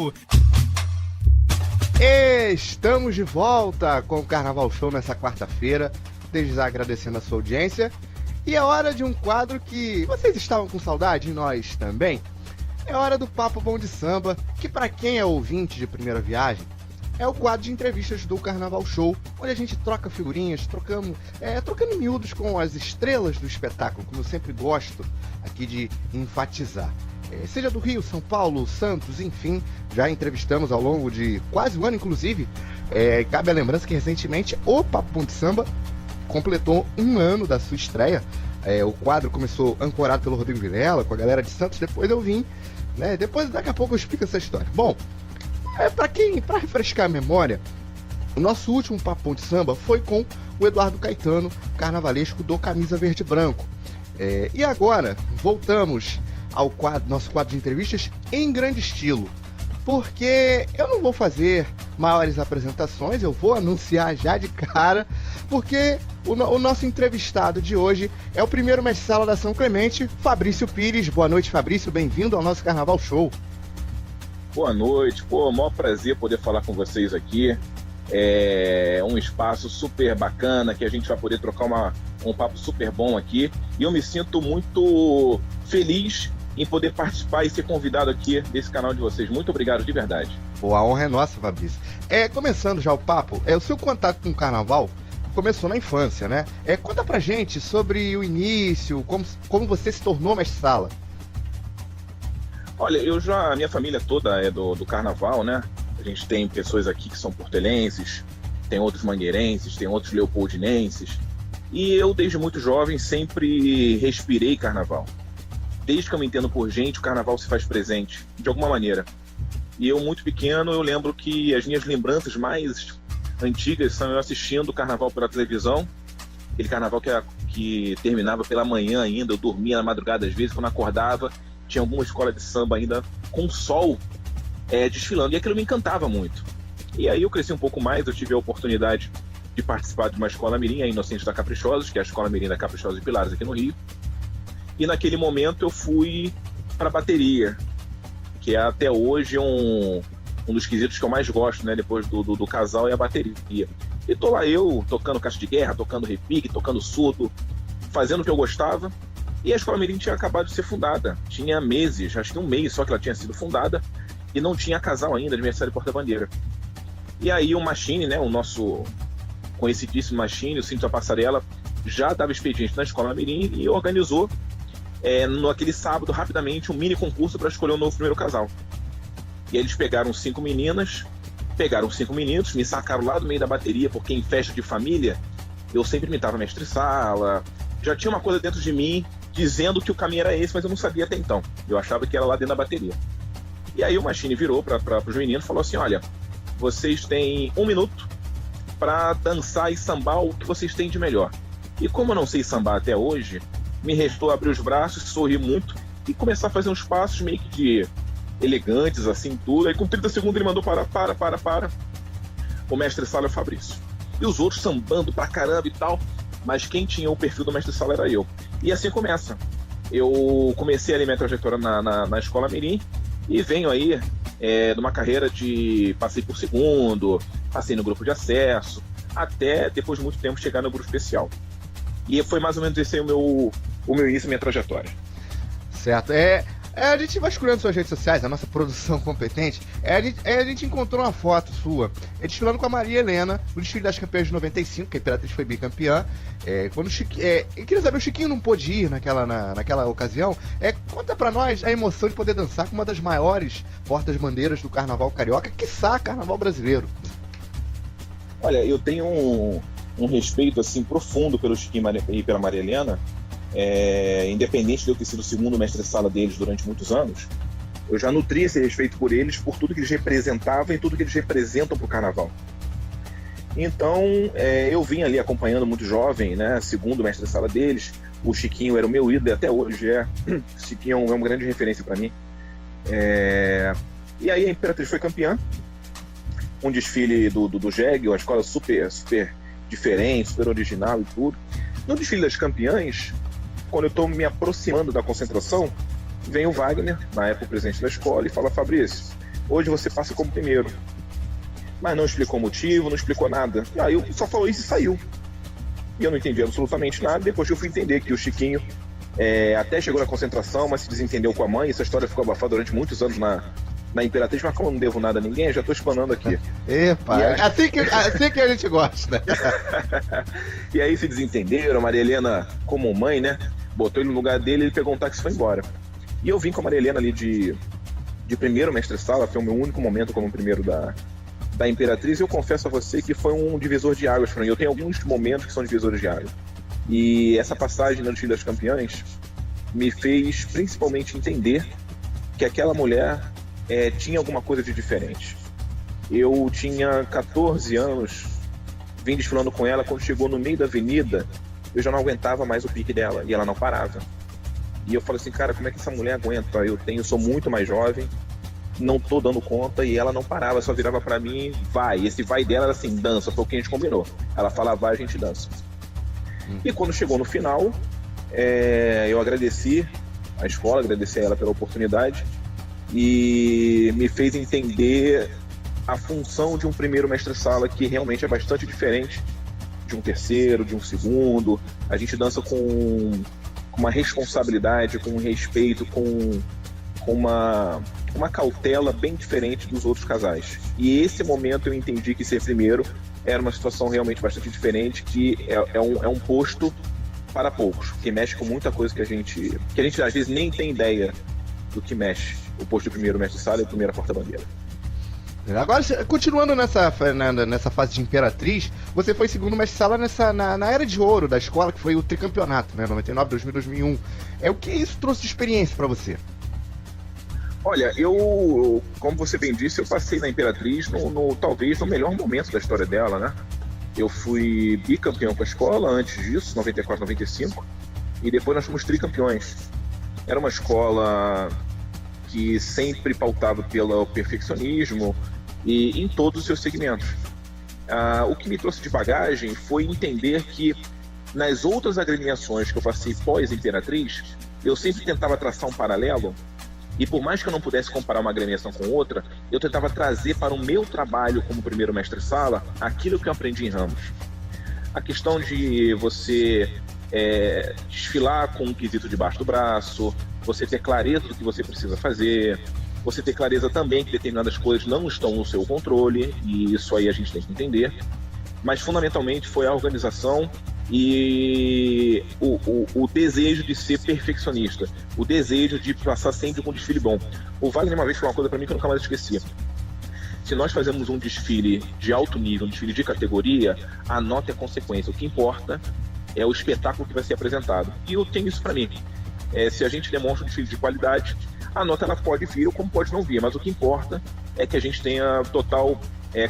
Show! Estamos de volta com o Carnaval Show nessa quarta-feira, desde já agradecendo a sua audiência. E é hora de um quadro que vocês estavam com saudade, e nós também. É hora do Papo Bom de Samba, que para quem é ouvinte de primeira viagem, é o quadro de entrevistas do Carnaval Show, onde a gente troca figurinhas, trocando miúdos com as estrelas do espetáculo, como eu sempre gosto aqui de enfatizar. Seja do Rio, São Paulo, Santos, enfim, já entrevistamos ao longo de quase um ano, inclusive. Cabe a lembrança que recentemente o Papo Bom de Samba completou um ano da sua estreia. O quadro começou ancorado pelo Rodrigo Vilela, com a galera de Santos, depois eu vim, né? Daqui a pouco eu explico essa história. Bom, para refrescar a memória, o nosso último Papo Bom de Samba foi com o Eduardo Caetano, carnavalesco do Camisa Verde e Branco. E agora, voltamos ao nosso quadro de entrevistas em grande estilo, porque eu não vou fazer maiores apresentações, eu vou anunciar já de cara, porque o nosso entrevistado de hoje é o primeiro mestre-sala da São Clemente, Fabrício Pires. Boa noite, Fabrício, bem-vindo ao nosso Carnaval Show. Boa noite, maior prazer poder falar com vocês aqui. É um espaço super bacana que a gente vai poder trocar um papo super bom aqui, e eu me sinto muito feliz em poder participar e ser convidado aqui desse canal de vocês. Muito obrigado, de verdade. A honra é nossa, Fabrício. Começando já o papo, o seu contato com o Carnaval começou na infância, né? Conta pra gente sobre o início, como você se tornou mestre-sala. Olha, a minha família toda é do Carnaval, né? A gente tem pessoas aqui que são portelenses, tem outros mangueirenses, tem outros leopoldinenses, e eu desde muito jovem sempre respirei Carnaval. Desde que eu me entendo por gente, o Carnaval se faz presente, de alguma maneira. E eu, muito pequeno, eu lembro que as minhas lembranças mais antigas são eu assistindo o Carnaval pela televisão, aquele Carnaval que terminava pela manhã ainda, eu dormia na madrugada às vezes, quando acordava, tinha alguma escola de samba ainda com sol desfilando, e aquilo me encantava muito. E aí eu cresci um pouco mais, eu tive a oportunidade de participar de uma escola mirim, a Inocentes da Caprichosos, que é a escola mirim da Caprichosos de Pilares aqui no Rio. E naquele momento eu fui para a bateria, que é até hoje um dos quesitos que eu mais gosto, né? Depois do casal, é a bateria. E tô lá eu, tocando caixa de guerra, tocando repique, tocando surdo, fazendo o que eu gostava. E a Escola Mirim tinha acabado de ser fundada. Tinha meses, acho que um mês só que ela tinha sido fundada, e não tinha casal ainda, aniversário de porta-bandeira. E aí o Machine, né? O nosso conhecidíssimo Machine, o Cinto da Passarela, já dava expediente na Escola Mirim e organizou naquele sábado, rapidamente, um mini concurso para escolher o novo primeiro casal. E eles pegaram 5 meninas, pegaram 5 meninos, me sacaram lá do meio da bateria, porque em festa de família eu sempre imitava mestre-sala, já tinha uma coisa dentro de mim dizendo que o caminho era esse, mas eu não sabia até então. Eu achava que era lá dentro da bateria. E aí o Machine virou para os meninos e falou assim: olha, vocês têm 1 minuto para dançar e sambar o que vocês têm de melhor. E como eu não sei sambar até hoje, me restou abrir os braços, sorrir muito e começar a fazer uns passos meio que de elegantes, assim, tudo. Aí com 30 segundos ele mandou para. O mestre-sala é o Fabrício. E os outros sambando pra caramba e tal, mas quem tinha o perfil do mestre-sala era eu. E assim começa. Eu comecei a minha trajetória na Escola Mirim e venho aí de uma carreira de passei por segundo, passei no grupo de acesso, até depois de muito tempo chegar no grupo especial. E foi mais ou menos esse aí o meu início, a minha trajetória. Certo. A gente vai escolhendo suas redes sociais, a nossa produção competente. A gente encontrou uma foto sua desfilando com a Maria Helena no desfile das campeãs de 95, que a Imperatriz foi bicampeã. Eu queria saber, o Chiquinho não pôde ir naquela ocasião. Conta pra nós a emoção de poder dançar com uma das maiores portas-bandeiras do Carnaval carioca, quiçá Carnaval brasileiro. Olha, eu tenho um respeito assim profundo pelo Chiquinho e pela Maria Helena. Independente de eu ter sido o segundo mestre-sala deles durante muitos anos, eu já nutri esse respeito por eles, por tudo que eles representavam e tudo que eles representam para o Carnaval. Então, eu vim ali acompanhando muito jovem, né, segundo mestre-sala deles. O Chiquinho era o meu ídolo e até hoje é. O Chiquinho é uma grande referência para mim. E aí a Imperatriz foi campeã. Um desfile do Jeg, uma escola super, super diferente, super original e tudo. No desfile das campeãs, quando eu estou me aproximando da concentração, Vem o Wagner, na época o presidente da escola, e fala: Fabrício, hoje você passa como primeiro. Mas não explicou motivo, não explicou nada. E aí só falou isso e saiu. E eu não entendi absolutamente nada. Depois que eu fui entender que o Chiquinho até chegou na concentração, mas se desentendeu com a mãe. Essa história ficou abafada durante muitos anos na Imperatriz, mas como eu não devo nada a ninguém, eu já estou explanando aqui. Epa, assim que a gente gosta. E aí se desentenderam, a Maria Helena, como mãe, né, botou ele no lugar dele, ele pegou um táxi e foi embora. E eu vim com a Maria Helena ali de primeiro mestre-sala, foi o meu único momento como primeiro da Imperatriz, e eu confesso a você que foi um divisor de águas para mim. Eu tenho alguns momentos que são divisores de águas. E essa passagem no Desfile das Campeãs me fez principalmente entender que aquela mulher tinha alguma coisa de diferente. Eu tinha 14 anos, vim desfilando com ela, quando chegou no meio da avenida, eu já não aguentava mais o pique dela, e ela não parava. E eu falei assim, cara, como é que essa mulher aguenta? Eu sou muito mais jovem, não tô dando conta, e ela não parava, só virava pra mim, vai. Esse vai dela era assim, dança, foi o que a gente combinou. Ela fala, vai, a gente dança. E quando chegou no final, eu agradeci a escola, agradeci a ela pela oportunidade, e me fez entender a função de um primeiro mestre-sala, que realmente é bastante diferente de um terceiro, de um segundo. A gente dança com uma responsabilidade, com um respeito, com uma cautela bem diferente dos outros casais. E esse momento eu entendi que ser primeiro era uma situação realmente bastante diferente, que é um posto para poucos, que mexe com muita coisa que a gente às vezes nem tem ideia do que mexe o posto de primeiro mestre-sala e o primeiro porta-bandeira. Agora, continuando nessa fase de Imperatriz, você foi segundo mestre-sala na era de ouro da escola, que foi o tricampeonato, né? 99, 2000, 2001. O que isso trouxe de experiência para você? Olha, como você bem disse, eu passei na Imperatriz talvez no melhor momento da história dela, né? Eu fui bicampeão com a escola antes disso, 94, 95, e depois nós fomos tricampeões. Era uma escola que sempre pautava pelo perfeccionismo e em todos os seus segmentos. O que me trouxe de bagagem foi entender que nas outras agremiações que eu passei pós-Imperatriz, eu sempre tentava traçar um paralelo, e por mais que eu não pudesse comparar uma agremiação com outra, eu tentava trazer para o meu trabalho como primeiro mestre-sala aquilo que eu aprendi em Ramos. A questão de você desfilar com um quesito debaixo do braço, você ter clareza do que você precisa fazer, você ter clareza também que determinadas coisas não estão no seu controle, e isso aí a gente tem que entender. Mas fundamentalmente foi a organização e o desejo de ser perfeccionista, o desejo de passar sempre com um desfile bom. O Wagner uma vez falou uma coisa para mim que eu nunca mais esqueci. Se nós fazemos um desfile de alto nível, um desfile de categoria, a nota é consequência. O que importa é o espetáculo que vai ser apresentado. E eu tenho isso para mim. Se a gente demonstra um desfile de qualidade, a nota ela pode vir ou como pode não vir, mas o que importa é que a gente tenha total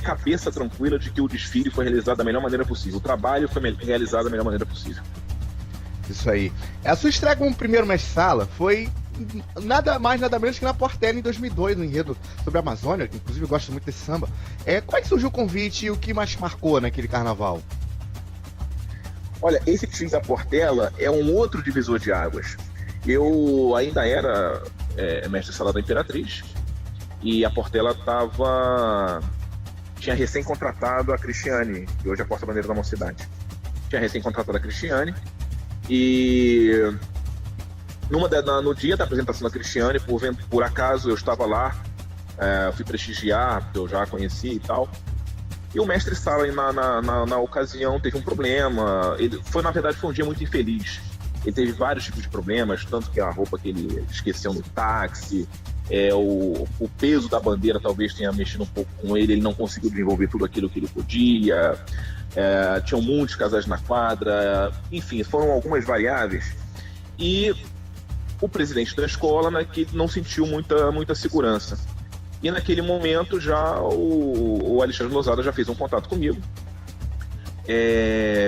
cabeça tranquila de que o desfile foi realizado da melhor maneira possível, o trabalho foi realizado da melhor maneira possível. Isso aí. A sua estreia como primeiro mestre-sala foi nada mais, nada menos que na Portela em 2002, no enredo sobre a Amazônia, que inclusive eu gosto muito desse samba. Como é que surgiu o convite e o que mais marcou naquele carnaval? Olha, esse desfile da Portela é um outro divisor de águas. Eu ainda era mestre-sala da Imperatriz e a Portela tinha recém-contratado a Cristiane, que hoje é a porta-bandeira da Mocidade. Tinha recém-contratado a Cristiane e no dia da apresentação da Cristiane, por acaso eu estava lá, fui prestigiar, porque eu já a conheci e tal. E o mestre-sala na ocasião teve um problema. Na verdade foi um dia muito infeliz. Ele teve vários tipos de problemas, tanto que a roupa que ele esqueceu no táxi, o peso da bandeira talvez tenha mexido um pouco com ele não conseguiu desenvolver tudo aquilo que ele podia, tinham muitos casais na quadra, enfim, foram algumas variáveis. E o presidente da escola, né, que não sentiu muita segurança. E naquele momento já o Alexandre Losada já fez um contato comigo,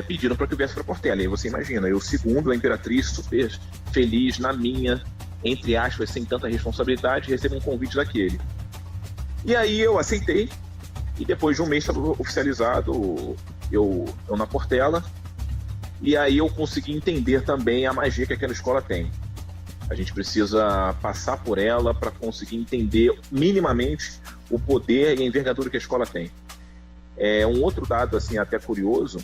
pediram para que eu viesse para Portela. E aí você imagina, eu segundo a Imperatriz, super feliz na minha, entre aspas, sem tanta responsabilidade, recebo um convite daquele. E aí eu aceitei, e depois de um mês estava oficializado eu na Portela, e aí eu consegui entender também a magia que aquela escola tem. A gente precisa passar por ela para conseguir entender minimamente o poder e a envergadura que a escola tem. Um outro dado assim, até curioso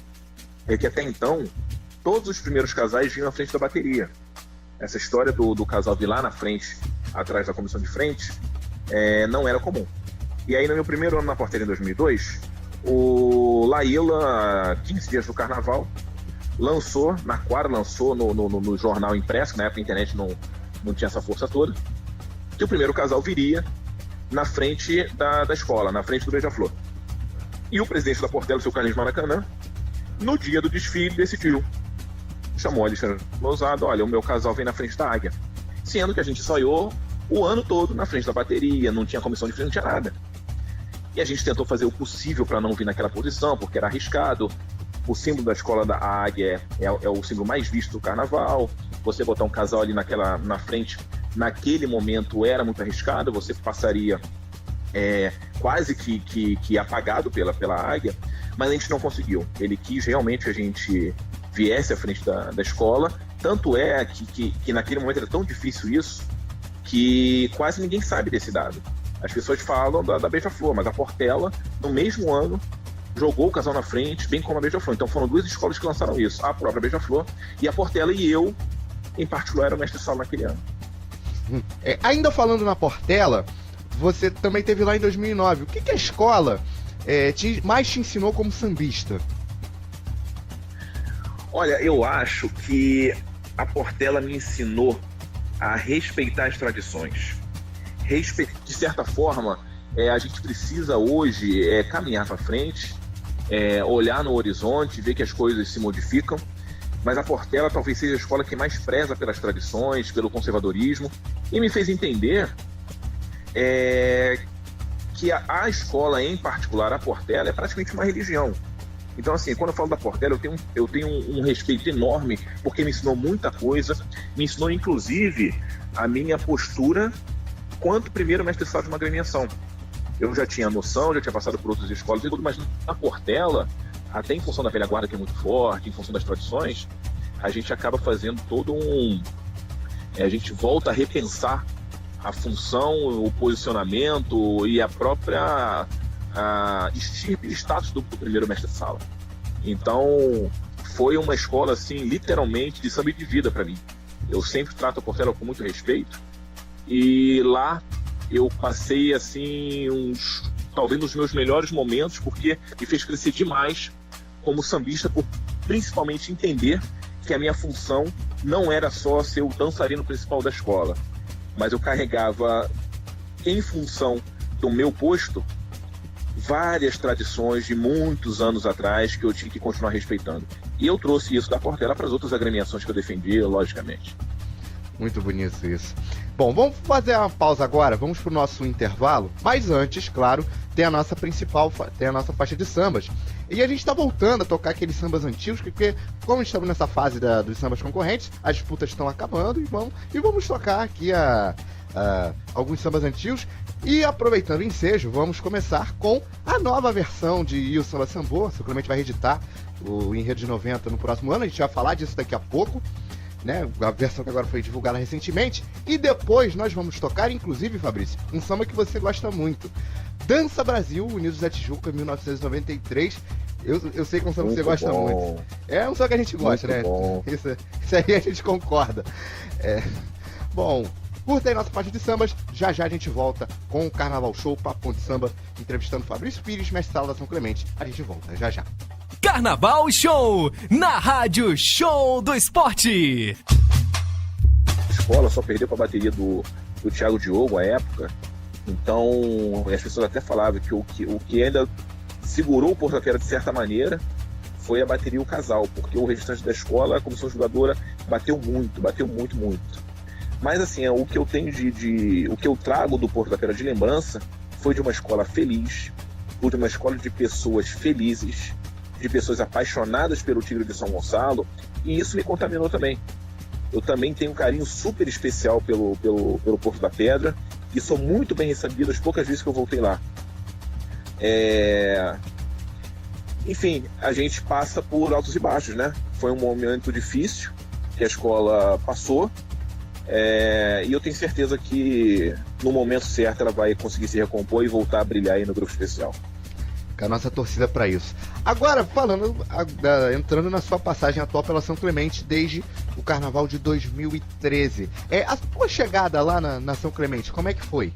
é que até então todos os primeiros casais vinham à frente da bateria. Essa história do casal vir lá na frente, atrás da comissão de frente, não era comum. E aí no meu primeiro ano na Portela, em 2002, o Laíla, 15 dias do carnaval, lançou no jornal impresso, que na época a internet não tinha essa força toda, que o primeiro casal viria na frente da escola, na frente do Beija-Flor. E o presidente da Portela, o seu Carlinhos Maracanã, no dia do desfile, decidiu. Chamou a Alexandre Lousada, olha, o meu casal vem na frente da Águia. Sendo que a gente ensaiou o ano todo na frente da bateria, não tinha comissão de frente, não tinha nada. E a gente tentou fazer o possível para não vir naquela posição, porque era arriscado. O símbolo da escola da Águia é o símbolo mais visto do carnaval. Você botar um casal ali na frente, naquele momento era muito arriscado, você passaria quase que apagado pela Águia, mas a gente não conseguiu. Ele quis realmente que a gente viesse à frente da escola, tanto é que naquele momento era tão difícil isso, que quase ninguém sabe desse dado. As pessoas falam da Beija-Flor, mas a Portela, no mesmo ano, jogou o casal na frente, bem como a Beija-Flor. Então foram duas escolas que lançaram isso, a própria Beija-Flor e a Portela, e eu, em particular, era o mestre-sala naquele ano. Ainda falando na Portela, você também teve lá em 2009. O que a escola mais te ensinou como sambista? Olha, eu acho que a Portela me ensinou a respeitar as tradições. De certa forma, a gente precisa hoje caminhar para frente, olhar no horizonte, ver que as coisas se modificam, mas a Portela talvez seja a escola que mais preza pelas tradições, pelo conservadorismo, e me fez entender que a escola, em particular a Portela, é praticamente uma religião. Então, assim, quando eu falo da Portela, eu tenho um respeito enorme, porque me ensinou muita coisa, me ensinou inclusive a minha postura quanto primeiro mestre-sala de uma agremiação. Eu já tinha noção, já tinha passado por outras escolas e tudo, mas na Portela, até em função da velha guarda, que é muito forte, em função das tradições, a gente acaba fazendo todo a gente volta a repensar a função, o posicionamento e a própria estirpe e status do primeiro mestre-sala. Então, foi uma escola, assim, literalmente, de samba e de vida para mim. Eu sempre trato a Portela com muito respeito, e lá eu passei, assim, talvez nos meus melhores momentos, porque me fez crescer demais como sambista, por principalmente entender que a minha função não era só ser o dançarino principal da escola, mas eu carregava, em função do meu posto, várias tradições de muitos anos atrás que eu tinha que continuar respeitando. E eu trouxe isso da Portela para as outras agremiações que eu defendia, logicamente. Muito bonito isso. Bom, vamos fazer uma pausa agora, vamos pro nosso intervalo, mas antes, claro, tem a nossa faixa de sambas. E a gente está voltando a tocar aqueles sambas antigos, porque como estamos nessa fase dos sambas concorrentes, as disputas estão acabando e vamos tocar aqui alguns sambas antigos. E aproveitando o ensejo, vamos começar com a nova versão de E o Samba Sambô. O Clemente vai reeditar o Enredo de 90 no próximo ano, a gente vai falar disso daqui a pouco, né? A versão que agora foi divulgada recentemente. E depois nós vamos tocar, inclusive, Fabrício, um samba que você gosta muito, Dança Brasil, Unidos da Tijuca, 1993. Eu sei que é um samba que você gosta muito. É um samba que a gente gosta, muito, né? Isso aí a gente concorda. Bom, curta aí nossa parte de sambas. Já a gente volta com o Carnaval Show, Papo de Samba, entrevistando Fabrício Pires, mestre-sala da São Clemente. A gente volta já. Carnaval Show, na Rádio Show do Esporte. A escola só perdeu para a bateria do Thiago Diogo à época. Então, as pessoas até falavam que o que ainda segurou o Porto-Feira de certa maneira foi a bateria e o casal, porque o restante da escola, a comissão jogadora, bateu muito. Mas assim, o que eu tenho o que eu trago do Porto-Feira de lembrança foi de uma escola feliz, de uma escola de pessoas felizes, de pessoas apaixonadas pelo Tigre de São Gonçalo, e isso me contaminou também. Eu também tenho um carinho super especial pelo Porto da Pedra, e sou muito bem recebido as poucas vezes que eu voltei lá. Enfim, a gente passa por altos e baixos, né? Foi um momento difícil que a escola passou. E eu tenho certeza que no momento certo ela vai conseguir se recompor e voltar a brilhar aí no grupo especial. Com a nossa torcida para isso. Agora, entrando na sua passagem atual pela São Clemente desde o Carnaval de 2013. A sua chegada lá na São Clemente, como é que foi?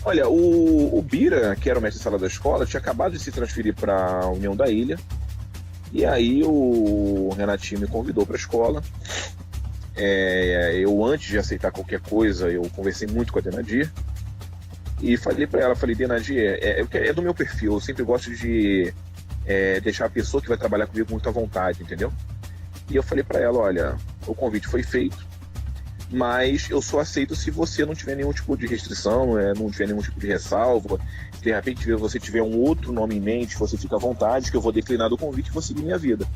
Olha, o Bira, que era o mestre de sala da escola, tinha acabado de se transferir para a União da Ilha. E aí o Renatinho me convidou para a escola. Eu, antes de aceitar qualquer coisa, eu conversei muito com a Denadir. E falei para ela, Denadir, é do meu perfil, eu sempre gosto de deixar a pessoa que vai trabalhar comigo muito à vontade, entendeu? E eu falei para ela, olha, o convite foi feito, mas eu só aceito se você não tiver nenhum tipo de restrição, não tiver nenhum tipo de ressalva. Se de repente você tiver um outro nome em mente, você fica à vontade, que eu vou declinar do convite e vou seguir minha vida.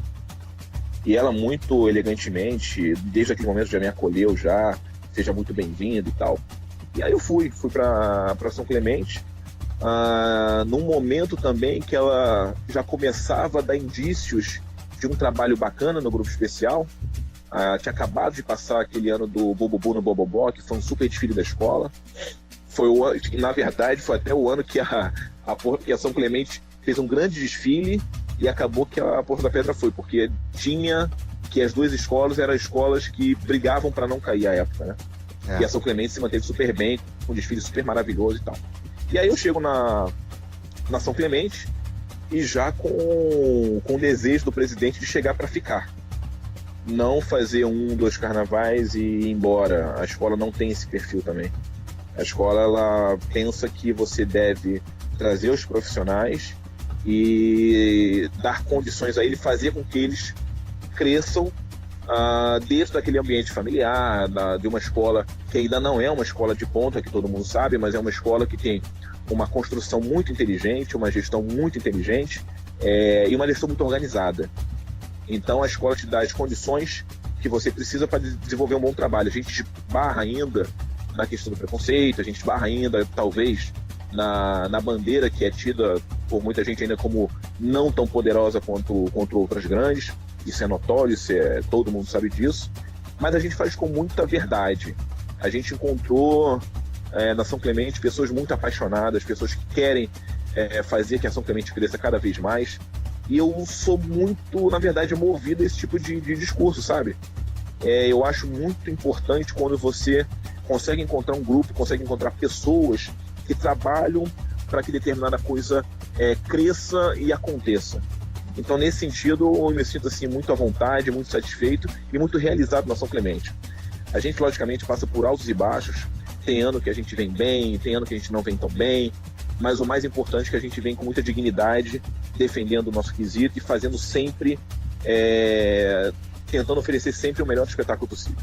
E ela, muito elegantemente, desde aquele momento já me acolheu, seja muito bem-vindo e tal. E aí eu fui para São Clemente, num momento também que ela já começava a dar indícios de um trabalho bacana no grupo especial. Tinha acabado de passar aquele ano do Bobobu no Bobobó, que foi um super desfile da escola. Na verdade, foi até o ano que a São Clemente fez um grande desfile e acabou que a Porta da Pedra foi, porque tinha que as duas escolas eram escolas que brigavam para não cair à época, né? E a São Clemente se manteve super bem, com um desfile super maravilhoso e tal. E aí eu chego na São Clemente e já com o desejo do presidente de chegar para ficar. Não fazer 2 carnavais e ir embora. A escola não tem esse perfil também. A escola, ela pensa que você deve trazer os profissionais e dar condições a eles, fazer com que eles cresçam dentro daquele ambiente familiar, de uma escola que ainda não é uma escola de ponta, que todo mundo sabe, mas é uma escola que tem uma construção muito inteligente, uma gestão muito inteligente e uma gestão muito organizada. Então a escola te dá as condições que você precisa para desenvolver um bom trabalho. A gente esbarra ainda na questão do preconceito, a gente esbarra ainda, talvez, na bandeira que é tida por muita gente ainda como não tão poderosa quanto outras grandes. Isso é notório, todo mundo sabe disso, mas a gente faz com muita verdade. A gente encontrou na São Clemente pessoas muito apaixonadas, pessoas que querem fazer que a São Clemente cresça cada vez mais, e eu sou muito, na verdade, movido a esse tipo de discurso, sabe? Eu acho muito importante quando você consegue encontrar um grupo, consegue encontrar pessoas que trabalham para que determinada coisa cresça e aconteça. Então, nesse sentido, eu me sinto assim, muito à vontade, muito satisfeito e muito realizado na São Clemente. A gente, logicamente, passa por altos e baixos. Tem ano que a gente vem bem, tem ano que a gente não vem tão bem, mas o mais importante é que a gente vem com muita dignidade, defendendo o nosso quesito e fazendo sempre, tentando oferecer sempre o melhor espetáculo possível.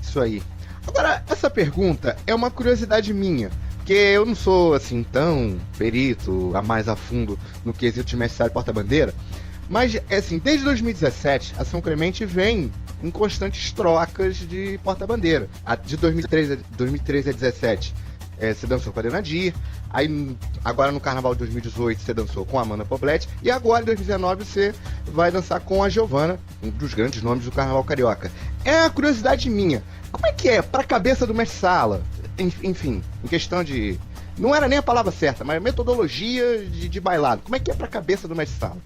Isso aí. Agora, essa pergunta é uma curiosidade minha, porque eu não sou assim tão perito, mais a fundo no quesito de mestre porta-bandeira, mas assim, desde 2017 a São Clemente vem em constantes trocas de porta-bandeira. De 2013 a 2017 você dançou com a Denadir, aí agora no Carnaval de 2018 você dançou com a Amanda Poblete, e agora em 2019 você vai dançar com a Giovana, um dos grandes nomes do Carnaval Carioca. É uma curiosidade minha, como é que é pra cabeça do mestre Sala? Enfim, em questão de... Não era nem a palavra certa, mas metodologia de bailado. Como é que é pra cabeça do mestre Sala?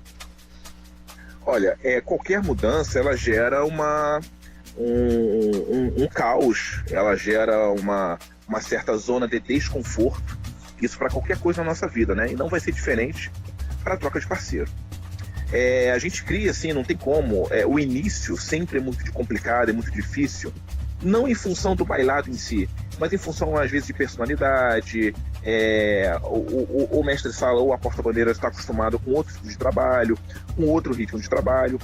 Olha, qualquer mudança, ela gera um caos, ela gera uma certa zona de desconforto, isso para qualquer coisa na nossa vida, né? E não vai ser diferente para a troca de parceiro. A gente cria assim, não tem como, o início sempre é muito complicado, é muito difícil, não em função do bailado em si, mas em função, às vezes, de personalidade. O mestre de sala ou a porta-bandeira está acostumado com outro tipo de trabalho, com outro ritmo de trabalho.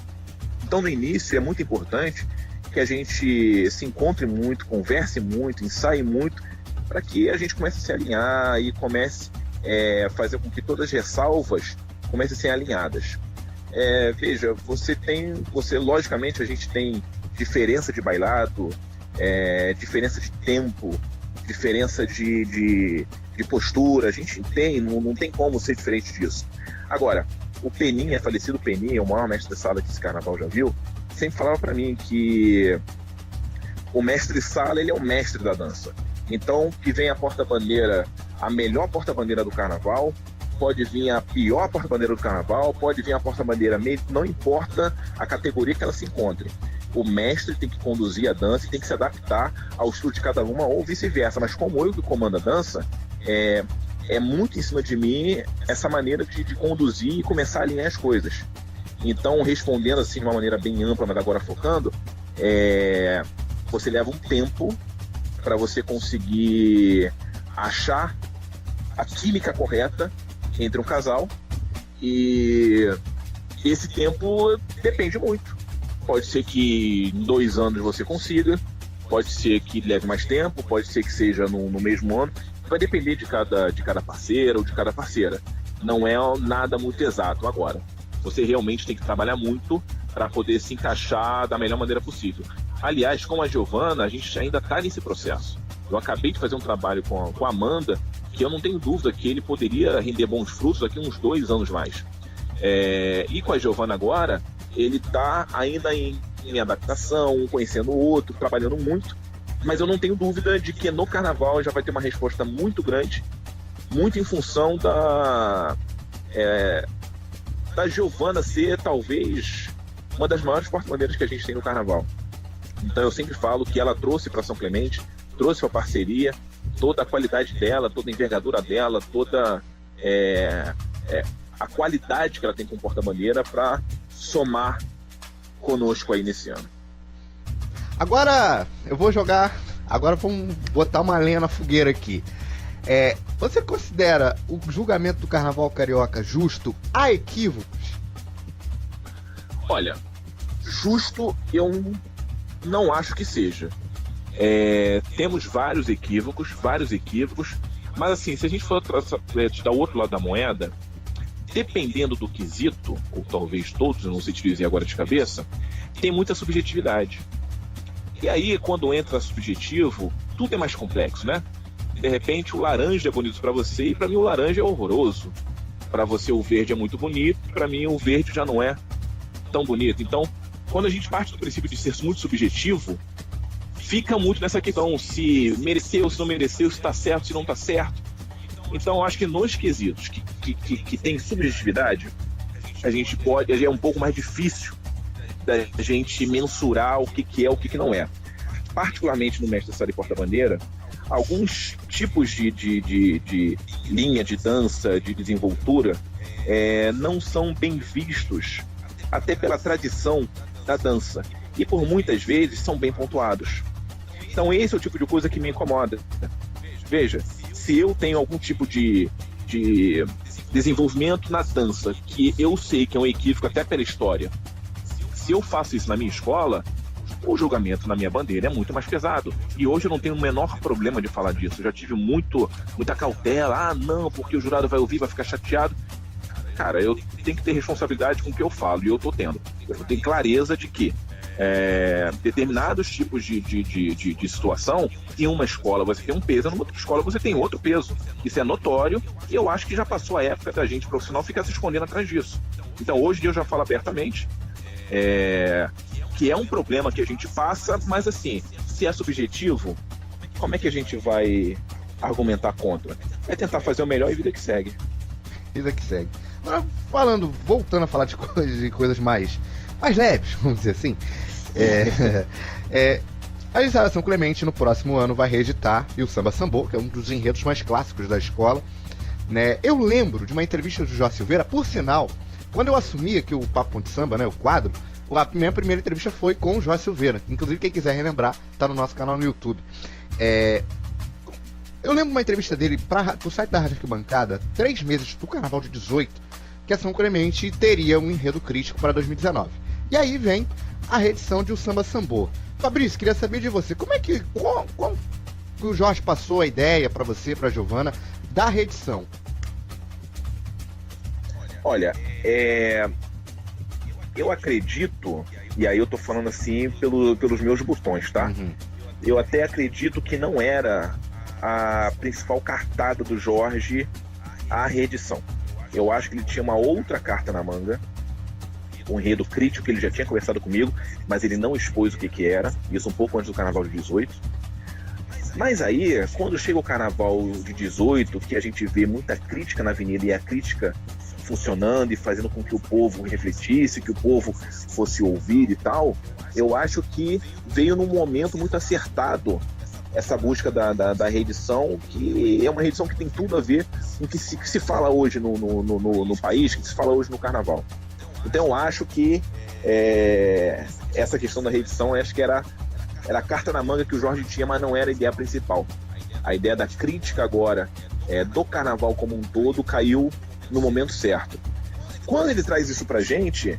Então, no início, é muito importante que a gente se encontre muito, converse muito, ensaie muito, para que a gente comece a se alinhar e comece a fazer com que todas as ressalvas comecem a ser alinhadas. Veja, logicamente, a gente tem diferença de bailado, diferença de tempo, diferença de postura, a gente tem, não tem como ser diferente disso. Agora, o Peninha, falecido Peninha, o maior mestre de sala que esse carnaval já viu, sempre falava para mim que o mestre-sala, ele é o mestre da dança. Então, que vem a porta-bandeira, a melhor porta-bandeira do carnaval, pode vir a pior porta-bandeira do carnaval, pode vir a porta-bandeira meio, não importa a categoria que ela se encontre. O mestre tem que conduzir a dança e tem que se adaptar ao estilo de cada uma ou vice-versa. Mas como eu que comando a dança, é muito em cima de mim essa maneira de conduzir e começar a alinhar as coisas. Então, respondendo assim de uma maneira bem ampla, mas agora focando, você leva um tempo para você conseguir achar a química correta entre um casal, e esse tempo depende muito. Pode ser que em 2 anos você consiga, pode ser que leve mais tempo, pode ser que seja no mesmo ano, vai depender de cada parceiro ou de cada parceira. Não é nada muito exato. Agora, você realmente tem que trabalhar muito para poder se encaixar da melhor maneira possível. Aliás, com a Giovana, a gente ainda está nesse processo. Eu acabei de fazer um trabalho com a Amanda, que eu não tenho dúvida que ele poderia render bons frutos daqui a uns 2 anos mais. E com a Giovana agora, ele está ainda em adaptação, conhecendo o outro, trabalhando muito, mas eu não tenho dúvida de que no carnaval já vai ter uma resposta muito grande, muito em função da Giovana ser talvez uma das maiores porta-bandeiras que a gente tem no carnaval. Então eu sempre falo que ela trouxe para São Clemente, trouxe para a parceria, toda a qualidade dela, toda a envergadura dela, toda a qualidade que ela tem com porta-bandeira para somar conosco aí nesse ano. Agora vamos botar uma lenha na fogueira aqui. Você considera o julgamento do Carnaval Carioca justo? Há equívocos? Olha, justo eu não acho que seja. Temos vários equívocos, mas assim, se a gente for dar o outro lado da moeda, dependendo do quesito, ou talvez todos, eu não sei te dizer agora de cabeça, tem muita subjetividade. E aí, quando entra subjetivo, tudo é mais complexo, né? De repente, o laranja é bonito para você e para mim o laranja é horroroso. Para você o verde é muito bonito, para mim o verde já não é tão bonito. Então, quando a gente parte do princípio de ser muito subjetivo, fica muito nessa questão, se mereceu, se não mereceu, se está certo, se não está certo. Então, eu acho que nos quesitos que tem subjetividade, a gente pode, é um pouco mais difícil da gente mensurar o que é, o que não é. Particularmente no mestre sala e porta-bandeira, alguns tipos de linha de dança, de desenvoltura, não são bem vistos, até pela tradição da dança. E por muitas vezes são bem pontuados. Então esse é o tipo de coisa que me incomoda. Veja, se eu tenho algum tipo de desenvolvimento na dança, que eu sei que é um equívoco até pela história, se eu faço isso na minha escola, o julgamento na minha bandeira é muito mais pesado. E hoje eu não tenho o menor problema de falar disso. Eu já tive muita cautela. Não, porque o jurado vai ouvir, vai ficar chateado. Cara, eu tenho que ter responsabilidade com o que eu falo, e eu tô tendo. Eu tenho clareza de que determinados tipos de situação, em uma escola você tem um peso, em outra escola você tem outro peso. Isso é notório, e eu acho que já passou a época da gente profissional ficar se escondendo atrás disso. Então hoje eu já falo abertamente que é um problema que a gente passa, mas assim, se é subjetivo, como é que a gente vai argumentar contra? É tentar fazer o melhor e vida que segue. Vida que segue. Agora, voltando a falar de coisas mais leves, vamos dizer assim, a Liceu São Clemente no próximo ano vai reeditar o Samba Sambô, que é um dos enredos mais clássicos da escola, né? Eu lembro de uma entrevista do Jorge Silveira, por sinal, quando eu assumi aqui o Papo de Samba, né, o quadro, a minha primeira entrevista foi com o Jorge Silveira. Inclusive, quem quiser relembrar, tá no nosso canal no YouTube. Eu lembro uma entrevista dele pro site da Rádio Arquibancada, 3 meses do Carnaval de 18, que a São Clemente teria um enredo crítico para 2019. E aí vem a reedição de O Samba Sambô. Fabrício, queria saber de você, como o Jorge passou a ideia para você, para Giovana, da reedição? Olha, eu acredito, e aí eu tô falando assim pelos meus botões, tá? Uhum. Eu até acredito que não era a principal cartada do Jorge a reedição. Eu acho que ele tinha uma outra carta na manga, um enredo crítico que ele já tinha conversado comigo, mas ele não expôs o que era, isso um pouco antes do Carnaval de 18. Mas aí, quando chega o Carnaval de 18, que a gente vê muita crítica na avenida e a crítica funcionando e fazendo com que o povo refletisse, que o povo fosse ouvido e tal, eu acho que veio num momento muito acertado essa busca da reedição, que é uma reedição que tem tudo a ver com o que se fala hoje no país, que se fala hoje no Carnaval. Então eu acho que essa questão da reedição, acho que era a carta na manga que o Jorge tinha, mas não era a ideia principal. A ideia da crítica agora do Carnaval como um todo caiu no momento certo. Quando ele traz isso pra gente,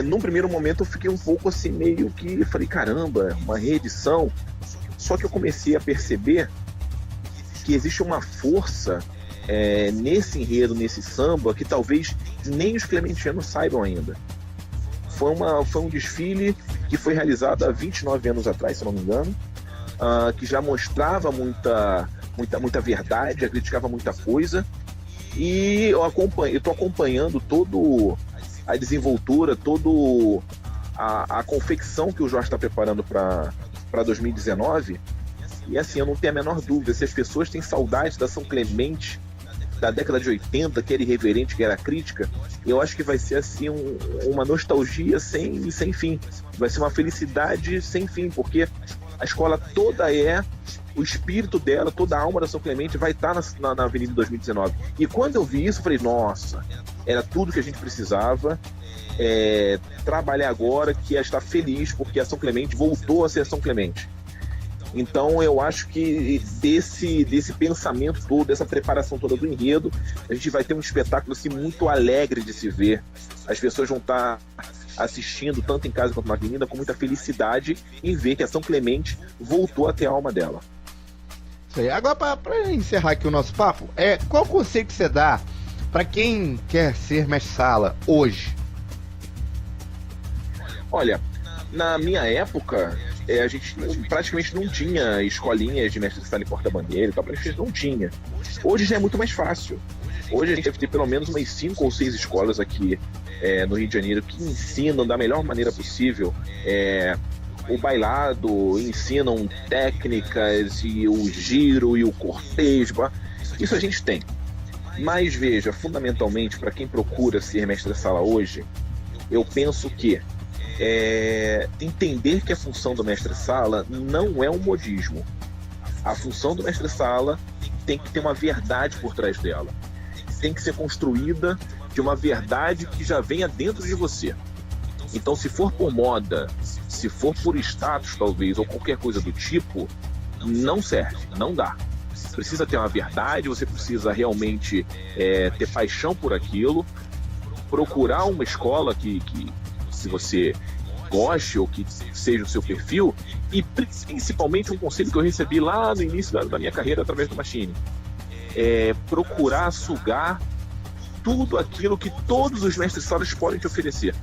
num primeiro momento eu fiquei um pouco assim, meio que falei, caramba, uma reedição. Só que eu comecei a perceber que existe uma força nesse enredo, nesse samba, que talvez nem os clementianos saibam ainda. Foi um desfile que foi realizado há 29 anos atrás, se não me engano, que já mostrava muita verdade, já criticava muita coisa, e eu estou acompanhando toda a desenvoltura, toda a confecção que o Jorge está preparando para 2019, e assim, eu não tenho a menor dúvida, se as pessoas têm saudade da São Clemente da década de 80, que era irreverente, que era crítica, eu acho que vai ser assim uma nostalgia sem fim, vai ser uma felicidade sem fim, porque a escola toda o espírito dela, toda a alma da São Clemente vai estar na Avenida 2019. E quando eu vi isso, eu falei, nossa, era tudo que a gente precisava, trabalhar agora, que é estar feliz, porque a São Clemente voltou a ser São Clemente. Então eu acho que desse pensamento todo, dessa preparação toda do enredo, a gente vai ter um espetáculo assim, muito alegre de se ver. As pessoas vão estar assistindo, tanto em casa quanto na avenida, com muita felicidade em ver que a São Clemente voltou a ter a alma dela. Isso aí. Agora, para encerrar aqui o nosso papo, qual conselho que você dá para quem quer ser mestre-sala hoje? Olha, na minha época, a gente praticamente não tinha escolinhas de mestre-sala em porta-bandeira e tal, praticamente não tinha. Hoje já é muito mais fácil. Hoje a gente deve ter pelo menos umas 5 ou 6 escolas aqui no Rio de Janeiro que ensinam da melhor maneira possível o bailado, ensinam técnicas e o giro e o cortejo. Isso a gente tem. Mas veja, fundamentalmente, para quem procura ser mestre-sala hoje, eu penso que entender que a função do mestre-sala não é um modismo. A função do mestre-sala tem que ter uma verdade por trás dela. Tem que ser construída de uma verdade que já venha dentro de você. Então, se for por moda, se for por status, talvez, ou qualquer coisa do tipo, não serve, não dá. Precisa ter uma verdade, você precisa realmente ter paixão por aquilo, procurar uma escola que se você goste ou que seja o seu perfil, e principalmente um conselho que eu recebi lá no início da minha carreira através do Machine, procurar sugar tudo aquilo que todos os mestres-salas podem te oferecer.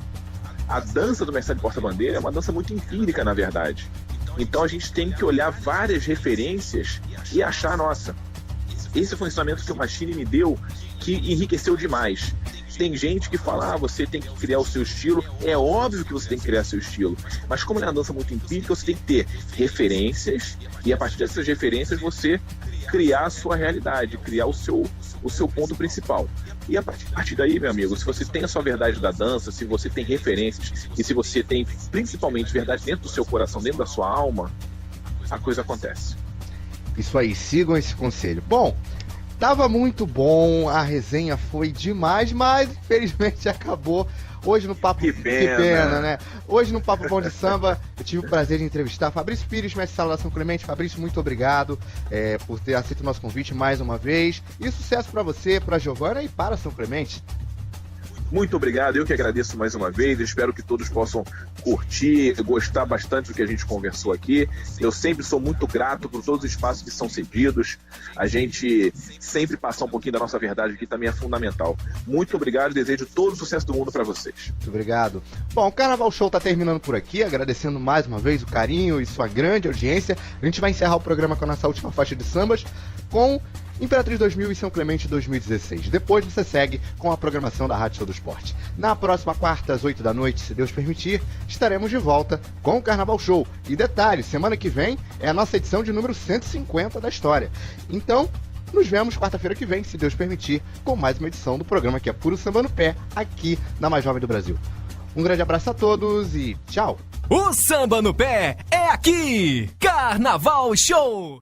A dança do mestre de porta-bandeira é uma dança muito empírica, na verdade. Então a gente tem que olhar várias referências e achar, nossa, esse foi o ensinamento que o Machine me deu, que enriqueceu demais. Tem gente que fala, você tem que criar o seu estilo. É óbvio que você tem que criar seu estilo, mas como é uma dança muito empírica, você tem que ter referências, e a partir dessas referências você criar a sua realidade, criar o seu ponto principal. E a partir daí, meu amigo, se você tem a sua verdade da dança, se você tem referências, e se você tem principalmente verdade dentro do seu coração, dentro da sua alma, a coisa acontece. Isso aí, sigam esse conselho. Bom, tava muito bom, a resenha foi demais, mas infelizmente acabou. Hoje no Papo... Que pena, né? Hoje no Papo Bom de Samba, eu tive o prazer de entrevistar Fabrício Pires, mestre-sala da São Clemente. Fabrício, muito obrigado por ter aceito o nosso convite mais uma vez. E sucesso para você, para a Giovana e para São Clemente. Muito obrigado, eu que agradeço mais uma vez, espero que todos possam curtir, gostar bastante do que a gente conversou aqui. Eu sempre sou muito grato por todos os espaços que são cedidos, a gente sempre passar um pouquinho da nossa verdade aqui também é fundamental. Muito obrigado, desejo todo o sucesso do mundo para vocês. Muito obrigado. Bom, o Carnaval Show tá terminando por aqui, agradecendo mais uma vez o carinho e sua grande audiência. A gente vai encerrar o programa com a nossa última faixa de sambas, com Imperatriz 2000 e São Clemente 2016. Depois você segue com a programação da Rádio Show do Esporte. Na próxima quarta, às 8 da noite, se Deus permitir, estaremos de volta com o Carnaval Show. E detalhe, semana que vem é a nossa edição de número 150 da história. Então, nos vemos quarta-feira que vem, se Deus permitir, com mais uma edição do programa que é Puro Samba no Pé, aqui na Mais Jovem do Brasil. Um grande abraço a todos e tchau! O Samba no Pé é aqui! Carnaval Show!